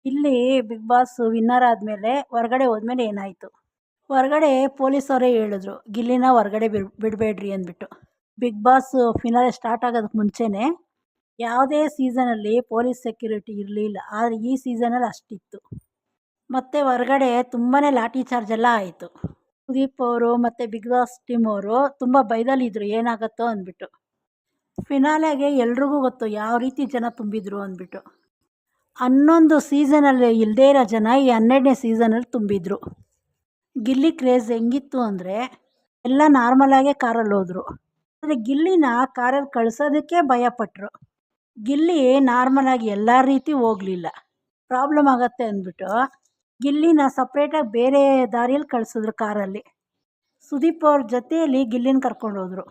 ಇಲ್ಲಿ big boss winner ಆದಮೇಲೆ ಹೊರಗಡೆ ಹೋದ್ಮೇಲೆ ಏನಾಯಿತು? ಹೊರಗಡೆ ಪೊಲೀಸವರೇ ಹೇಳಿದ್ರು, ಗಿಲ್ಲಿನ ಹೊರಗಡೆ ಬಿಡಬೇಡ್ರಿ ಅಂದ್ಬಿಟ್ಟು. ಬಿಗ್ ಬಾಸ್ ಫಿನಾಲೆ ಸ್ಟಾರ್ಟ್ ಆಗೋದಕ್ಕೆ ಮುಂಚೆನೇ ಯಾವುದೇ ಸೀಸನಲ್ಲಿ ಪೊಲೀಸ್ ಸೆಕ್ಯೂರಿಟಿ ಇರಲಿಲ್ಲ. ಆದರೆ ಈ ಸೀಸನಲ್ಲಿ ಅಷ್ಟಿತ್ತು. ಮತ್ತು ಹೊರಗಡೆ ತುಂಬಾ ಲಾಠಿ ಚಾರ್ಜ್ ಎಲ್ಲ ಆಯಿತು. ಸುದೀಪ್ ಅವರು ಮತ್ತು ಬಿಗ್ ಬಾಸ್ ಟೀಮ್ ಅವರು ತುಂಬ ಭಯದಲ್ಲಿದ್ದರು, ಏನಾಗುತ್ತೋ ಅಂದ್ಬಿಟ್ಟು. ಫಿನಾಲೆಗೆ ಎಲ್ರಿಗೂ ಗೊತ್ತು ಯಾವ ರೀತಿ ಜನ ತುಂಬಿದ್ರು ಅಂದ್ಬಿಟ್ಟು. 11 ಸೀಸನಲ್ಲಿ ಇಲ್ಲದೇ ಇರೋ ಜನ ಈ 12ನೇ ಸೀಸನಲ್ಲಿ ತುಂಬಿದ್ರು. ಗಿಲ್ಲಿ ಕ್ರೇಜ್ ಹೆಂಗಿತ್ತು ಅಂದರೆ ಎಲ್ಲ ನಾರ್ಮಲಾಗೇ ಕಾರಲ್ಲಿ ಹೋದರು. ಆದರೆ ಗಿಲ್ಲಿನ ಕಾರಲ್ಲಿ ಕಳ್ಸೋದಕ್ಕೆ ಭಯಪಟ್ಟರು. ಗಿಲ್ಲಿ ನಾರ್ಮಲಾಗಿ ಎಲ್ಲ ರೀತಿ ಹೋಗಲಿಲ್ಲ, ಪ್ರಾಬ್ಲಮ್ ಆಗತ್ತೆ ಅಂದ್ಬಿಟ್ಟು ಗಿಲ್ಲಿನ ಸಪ್ರೇಟಾಗಿ ಬೇರೆ ದಾರಿಯಲ್ಲಿ ಕಳಿಸಿದ್ರು ಕಾರಲ್ಲಿ. ಸುದೀಪ್ ಅವ್ರ ಜೊತೆಯಲ್ಲಿ ಗಿಲ್ಲಿನ ಕರ್ಕೊಂಡು ಹೋದರು.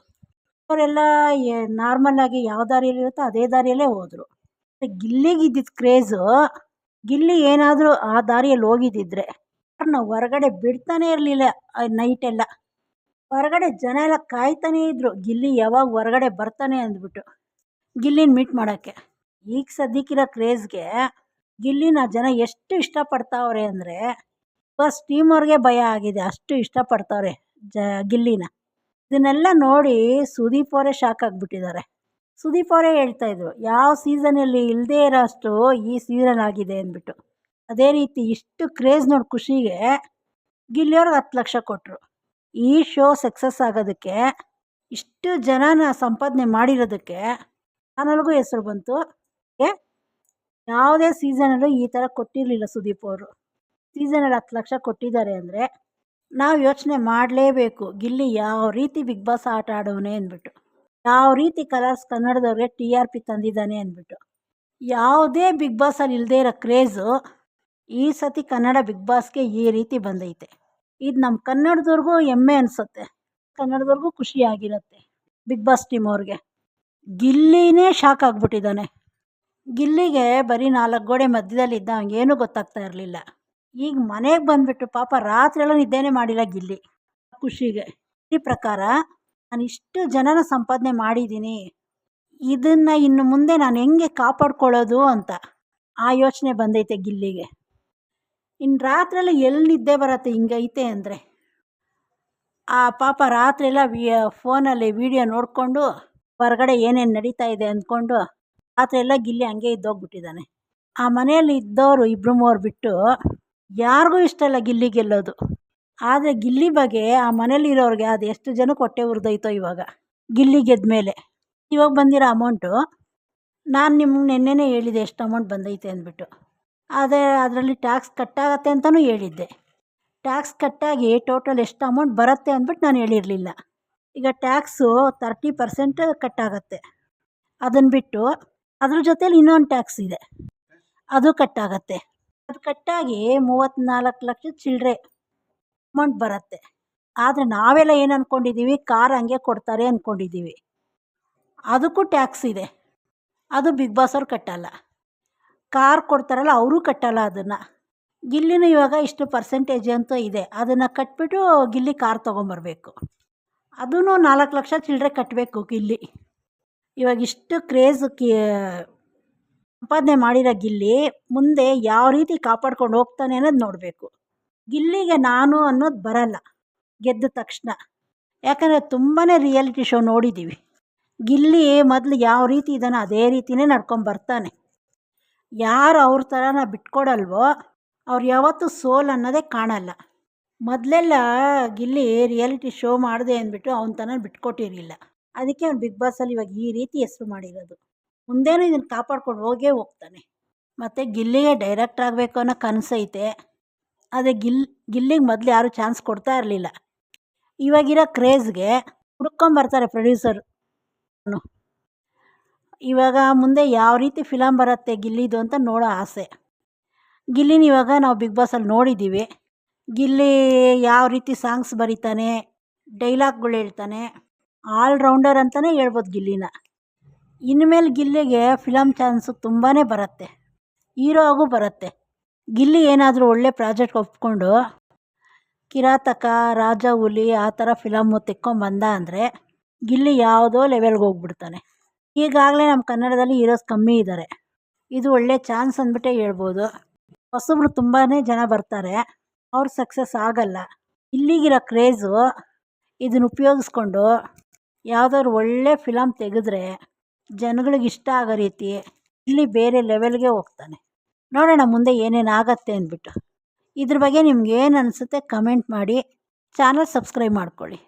ಅವರೆಲ್ಲ ನಾರ್ಮಲಾಗಿ ಯಾವ ದಾರಿಯಲ್ಲಿರುತ್ತೋ ಅದೇ ದಾರಿಯಲ್ಲೇ ಹೋದರು. ಗಿಲ್ಲಿಗಿದ್ದಿದ್ದ ಕ್ರೇಜು, ಗಿಲ್ಲಿ ಏನಾದರೂ ಆ ದಾರಿಯಲ್ಲಿ ಹೋಗಿದ್ದಿದ್ರೆ ಅವ್ರನ್ನ ಹೊರಗಡೆ ಬಿಡ್ತಾನೇ ಇರಲಿಲ್ಲ. ನೈಟೆಲ್ಲ ಹೊರಗಡೆ ಜನ ಎಲ್ಲ ಕಾಯ್ತಾನೇ ಇದ್ದರು, ಗಿಲ್ಲಿ ಯಾವಾಗ ಹೊರಗಡೆ ಬರ್ತಾನೆ ಅಂದ್ಬಿಟ್ಟು ಗಿಲ್ಲಿನ ಮೀಟ್ ಮಾಡೋಕ್ಕೆ. ಈಗ ಸದ್ಯಕ್ಕಿರೋ ಕ್ರೇಜ್ಗೆ ಗಿಲ್ಲಿನ ಜನ ಎಷ್ಟು ಇಷ್ಟಪಡ್ತಾವ್ರೆ ಅಂದರೆ ಬಸ್ ಟೀಮವ್ರಿಗೆ ಭಯ ಆಗಿದೆ, ಅಷ್ಟು ಇಷ್ಟಪಡ್ತಾವ್ರೆ ಗಿಲ್ಲಿನ. ಇದನ್ನೆಲ್ಲ ನೋಡಿ ಸುದೀಪ್ ಅವರೇ ಶಾಕ್ ಆಗಿಬಿಟ್ಟಿದ್ದಾರೆ. ಸುದೀಪ್ ಅವರೇ ಹೇಳ್ತಾಯಿದ್ರು, ಯಾವ ಸೀಸನಲ್ಲಿ ಇಲ್ಲದೇ ಇರೋ ಅಷ್ಟು ಈ ಸೀಸನ್ ಆಗಿದೆ ಅಂದ್ಬಿಟ್ಟು. ಅದೇ ರೀತಿ ಇಷ್ಟು ಕ್ರೇಜ್ ನೋಡಿ ಖುಷಿಗೆ ಗಿಲ್ಲಿಯವ್ರಿಗೆ 10 ಲಕ್ಷ ಕೊಟ್ಟರು. ಈ ಶೋ ಸಕ್ಸಸ್ ಆಗೋದಕ್ಕೆ, ಇಷ್ಟು ಜನನ ಸಂಪಾದನೆ ಮಾಡಿರೋದಕ್ಕೆ ಚಾನಲ್ಗೂ ಹೆಸರು ಬಂತು. ಯಾವುದೇ ಸೀಸನಲ್ಲೂ ಈ ಥರ ಕೊಟ್ಟಿರಲಿಲ್ಲ ಸುದೀಪ್ ಅವರು. ಸೀಸನಲ್ಲಿ 10 ಲಕ್ಷ ಕೊಟ್ಟಿದ್ದಾರೆ ಅಂದರೆ ನಾವು ಯೋಚನೆ ಮಾಡಲೇಬೇಕು, ಗಿಲ್ಲಿ ಯಾವ ರೀತಿ ಬಿಗ್ ಬಾಸ್ ಆಟ ಆಡೋನೆ ಅಂದ್ಬಿಟ್ಟು, ಯಾವ ರೀತಿ ಕಲರ್ಸ್ ಕನ್ನಡದವ್ರಿಗೆ TRP ತಂದಿದ್ದಾನೆ ಅಂದ್ಬಿಟ್ಟು. ಯಾವುದೇ ಬಿಗ್ ಬಾಸಲ್ಲಿ ಇಲ್ಲದೇ ಇರೋ ಕ್ರೇಜು ಈ ಸತಿ ಕನ್ನಡ ಬಿಗ್ ಬಾಸ್ಗೆ ಈ ರೀತಿ ಬಂದೈತೆ. ಇದು ನಮ್ಮ ಕನ್ನಡದವ್ರಿಗೂ ಹೆಮ್ಮೆ ಅನಿಸುತ್ತೆ, ಕನ್ನಡದವ್ರಿಗೂ ಖುಷಿಯಾಗಿರುತ್ತೆ. ಬಿಗ್ ಬಾಸ್ ಟೀಮ್ ಅವ್ರಿಗೆ ಗಿಲ್ಲಿನೇ ಶಾಕ್ ಆಗಿಬಿಟ್ಟಿದ್ದಾನೆ. ಗಿಲ್ಲಿಗೆ ಬರೀ 4 ಗೋಡೆ ಮಧ್ಯದಲ್ಲಿದ್ದ ಹಂಗೇನೂ ಗೊತ್ತಾಗ್ತಾ ಇರಲಿಲ್ಲ. ಈಗ ಮನೆಗೆ ಬಂದುಬಿಟ್ಟು ಪಾಪ ರಾತ್ರಿಯೆಲ್ಲ ನಿದ್ದೆನೇ ಮಾಡಿಲ್ಲ ಗಿಲ್ಲಿ ಖುಷಿಗೆ. ಈ ಪ್ರಕಾರ ನಾನು ಇಷ್ಟು ಜನನ ಸಂಪಾದನೆ ಮಾಡಿದ್ದೀನಿ, ಇದನ್ನು ಇನ್ನು ಮುಂದೆ ನಾನು ಹೆಂಗೆ ಕಾಪಾಡ್ಕೊಳ್ಳೋದು ಅಂತ ಆ ಯೋಚನೆ ಬಂದೈತೆ ಗಿಲ್ಲಿಗೆ. ಇನ್ನು ರಾತ್ರಿಯೆಲ್ಲ ಎಲ್ಲಿ ನಿದ್ದೆ ಬರುತ್ತೆ ಹಿಂಗೈತೆ ಅಂದರೆ. ಆ ಪಾಪ ರಾತ್ರಿಯೆಲ್ಲ ಫೋನಲ್ಲಿ ವೀಡಿಯೋ ನೋಡಿಕೊಂಡು ಹೊರಗಡೆ ಏನೇನು ನಡೀತಾ ಇದೆ ಅಂದ್ಕೊಂಡು ರಾತ್ರಿಯೆಲ್ಲ ಗಿಲ್ಲಿ ಹಂಗೆ ಇದ್ದೋಗ್ಬಿಟ್ಟಿದ್ದಾನೆ. ಆ ಮನೆಯಲ್ಲಿ ಇದ್ದವರು 2-3 ಬಿಟ್ಟು ಯಾರಿಗೂ ಇಷ್ಟ ಇಲ್ಲ ಗಿಲ್ಲಿ ಗೆಲ್ಲೋದು. ಆದರೆ ಗಿಲ್ಲಿ ಬಗ್ಗೆ ಆ ಮನೇಲಿರೋರಿಗೆ ಅದು ಎಷ್ಟು ಜನಕ್ಕೆ ಹೊಟ್ಟೆ ಉರಿದೈತೋ ಇವಾಗ. ಗಿಲ್ಲಿ ಗೆದ್ದ ಮೇಲೆ ಇವಾಗ ಬಂದಿರೋ ಅಮೌಂಟು ನಾನು ನಿಮ್ಗೆ ನೆನ್ನೆನೇ ಹೇಳಿದೆ ಎಷ್ಟು ಅಮೌಂಟ್ ಬಂದೈತೆ ಅಂದ್ಬಿಟ್ಟು. ಅದರಲ್ಲಿ ಟ್ಯಾಕ್ಸ್ ಕಟ್ಟಾಗತ್ತೆ ಅಂತಲೂ ಹೇಳಿದ್ದೆ. ಟ್ಯಾಕ್ಸ್ ಕಟ್ಟಾಗಿ ಟೋಟಲ್ ಎಷ್ಟು ಅಮೌಂಟ್ ಬರುತ್ತೆ ಅಂದ್ಬಿಟ್ಟು ನಾನು ಹೇಳಿರಲಿಲ್ಲ. ಈಗ ಟ್ಯಾಕ್ಸು 30% ಕಟ್ಟಾಗತ್ತೆ. ಅದನ್ನು ಬಿಟ್ಟು ಅದ್ರ ಜೊತೇಲಿ ಇನ್ನೊಂದು ಟ್ಯಾಕ್ಸ್ ಇದೆ, ಅದು ಕಟ್ಟಾಗತ್ತೆ. ಅದು ಕಟ್ಟಾಗಿ 34 ಲಕ್ಷ ಚಿಲ್ಲರೆ ಅಮೌಂಟ್ ಬರುತ್ತೆ. ಆದರೆ ನಾವೆಲ್ಲ ಏನು ಅಂದ್ಕೊಂಡಿದ್ದೀವಿ, ಕಾರ್ ಹಂಗೆ ಕೊಡ್ತಾರೆ ಅಂದ್ಕೊಂಡಿದ್ದೀವಿ. ಅದಕ್ಕೂ ಟ್ಯಾಕ್ಸ್ ಇದೆ, ಅದು ಬಿಗ್ ಬಾಸ್ ಅವ್ರು ಕಟ್ಟಲ್ಲ. ಕಾರ್ ಕೊಡ್ತಾರಲ್ಲ ಅವರು ಕಟ್ಟಲ್ಲ ಅದನ್ನು. ಗಿಲ್ಲಿನೂ ಇವಾಗ ಇಷ್ಟು ಪರ್ಸೆಂಟೇಜ್ ಅಂತ ಇದೆ, ಅದನ್ನು ಕಟ್ಬಿಟ್ಟು ಗಿಲ್ಲಿ ಕಾರ್ ತೊಗೊಂಬರ್ಬೇಕು. ಅದೂ 4 ಲಕ್ಷ ಚಿಲ್ಲರೆ ಕಟ್ಟಬೇಕು ಗಿಲ್ಲಿ. ಇವಾಗ ಇಷ್ಟು ಕ್ರೇಜ್ ಸಂಪಾದನೆ ಮಾಡಿರೋ ಗಿಲ್ಲಿ ಮುಂದೆ ಯಾವ ರೀತಿ ಕಾಪಾಡ್ಕೊಂಡು ಹೋಗ್ತಾನೆ ಅನ್ನೋದು ನೋಡಬೇಕು. ಗಿಲ್ಲಿಗೆ ನಾನು ಅನ್ನೋದು ಬರಲ್ಲ ಗೆದ್ದ ತಕ್ಷಣ, ಯಾಕಂದರೆ ತುಂಬಾ ರಿಯಾಲಿಟಿ ಶೋ ನೋಡಿದ್ದೀವಿ. ಗಿಲ್ಲಿ ಮೊದಲು ಯಾವ ರೀತಿ ಇದ್ದಾನೋ ಅದೇ ರೀತಿಯೇ ನಡ್ಕೊಂಬರ್ತಾನೆ. ಯಾರು ಅವ್ರ ಥರನ ಬಿಟ್ಕೊಡಲ್ವೋ ಅವ್ರು ಯಾವತ್ತೂ ಸೋಲ್ ಅನ್ನೋದೇ ಕಾಣಲ್ಲ. ಮೊದಲೆಲ್ಲ ಗಿಲ್ಲಿ ರಿಯಾಲಿಟಿ ಶೋ ಮಾಡಿದೆ ಅಂದ್ಬಿಟ್ಟು ಅವನ ತನ ಬಿಟ್ಕೊಟ್ಟಿರಲಿಲ್ಲ. ಅದಕ್ಕೆ ಅವ್ನು ಬಿಗ್ ಬಾಸಲ್ಲಿ ಇವಾಗ ಈ ರೀತಿ ಹೆಸರು ಮಾಡಿರೋದು. ಮುಂದೇನೂ ಇದನ್ನು ಕಾಪಾಡ್ಕೊಂಡು ಹೋಗ್ತಾನೆ. ಮತ್ತು ಗಿಲ್ಲಿಗೆ ಡೈರೆಕ್ಟ್ ಆಗಬೇಕು ಅನ್ನೋ ಕನಸೈತೆ. ಆದರೆ ಗಿಲ್ಲಿಗೆ ಮೊದಲು ಯಾರೂ ಚಾನ್ಸ್ ಕೊಡ್ತಾ ಇರಲಿಲ್ಲ. ಇವಾಗಿರೋ ಕ್ರೇಜ್ಗೆ ಹುಡ್ಕೊಂಬರ್ತಾರೆ ಪ್ರೊಡ್ಯೂಸರ್. ಇವಾಗ ಮುಂದೆ ಯಾವ ರೀತಿ ಫಿಲಮ್ ಬರುತ್ತೆ ಗಿಲ್ಲಿದು ಅಂತ ನೋಡೋ ಆಸೆ. ಗಿಲ್ಲಿನ ಇವಾಗ ನಾವು ಬಿಗ್ ಬಾಸಲ್ಲಿ ನೋಡಿದ್ದೀವಿ. ಗಿಲ್ಲಿ ಯಾವ ರೀತಿ ಸಾಂಗ್ಸ್ ಬರೀತಾನೆ, ಡೈಲಾಗ್ಗಳು ಹೇಳ್ತಾನೆ, ಆಲ್ರೌಂಡರ್ ಅಂತಲೇ ಹೇಳ್ಬೋದು ಗಿಲ್ಲಿನ. ಇನ್ಮೇಲೆ ಗಿಲ್ಲಿಗೆ ಫಿಲಮ್ ಚಾನ್ಸು ತುಂಬಾ ಬರುತ್ತೆ, ಹೀರೋ ಆಗೂ ಬರುತ್ತೆ. ಗಿಲ್ಲಿ ಏನಾದರೂ ಒಳ್ಳೆ ಪ್ರಾಜೆಕ್ಟ್ ಒಪ್ಕೊಂಡು ಕಿರಾತಕ, ರಾಜ ಹುಲಿ ಆ ಥರ ಫಿಲಮ್ಮು ತೆಕ್ಕೊಂಬಂದ ಅಂದರೆ ಗಿಲ್ಲಿ ಯಾವುದೋ ಲೆವೆಲ್ಗೆ ಹೋಗ್ಬಿಡ್ತಾನೆ. ಈಗಾಗಲೇ ನಮ್ಮ ಕನ್ನಡದಲ್ಲಿ ಹೀರೋಸ್ ಕಮ್ಮಿ ಇದ್ದಾರೆ, ಇದು ಒಳ್ಳೆ ಚಾನ್ಸ್ ಅಂದ್ಬಿಟ್ಟೇ ಹೇಳ್ಬೋದು. ಹೊಸಬ್ರು ತುಂಬಾ ಜನ ಬರ್ತಾರೆ, ಅವ್ರು ಸಕ್ಸಸ್ ಆಗಲ್ಲ. ಇಲ್ಲಿಗಿರೋ ಕ್ರೇಜು ಇದನ್ನು ಉಪಯೋಗಿಸ್ಕೊಂಡು ಯಾವುದಾದ್ರು ಒಳ್ಳೆ ಫಿಲಮ್ ತೆಗೆದ್ರೆ ಜನಗಳಿಗೆ ಇಷ್ಟ ಆಗೋ ರೀತಿ ಇಲ್ಲಿ ಬೇರೆ ಲೆವೆಲ್ಗೆ ಹೋಗ್ತಾನೆ. ನೋಡೋಣ ಮುಂದೆ ಏನೇನು ಆಗತ್ತೆ ಅಂದ್ಬಿಟ್ಟು. ಇದ್ರ ಬಗ್ಗೆ ನಿಮ್ಗೆ ಏನು ಅನಿಸುತ್ತೆ ಕಮೆಂಟ್ ಮಾಡಿ, ಚಾನಲ್ ಸಬ್ಸ್ಕ್ರೈಬ್ ಮಾಡ್ಕೊಳ್ಳಿ.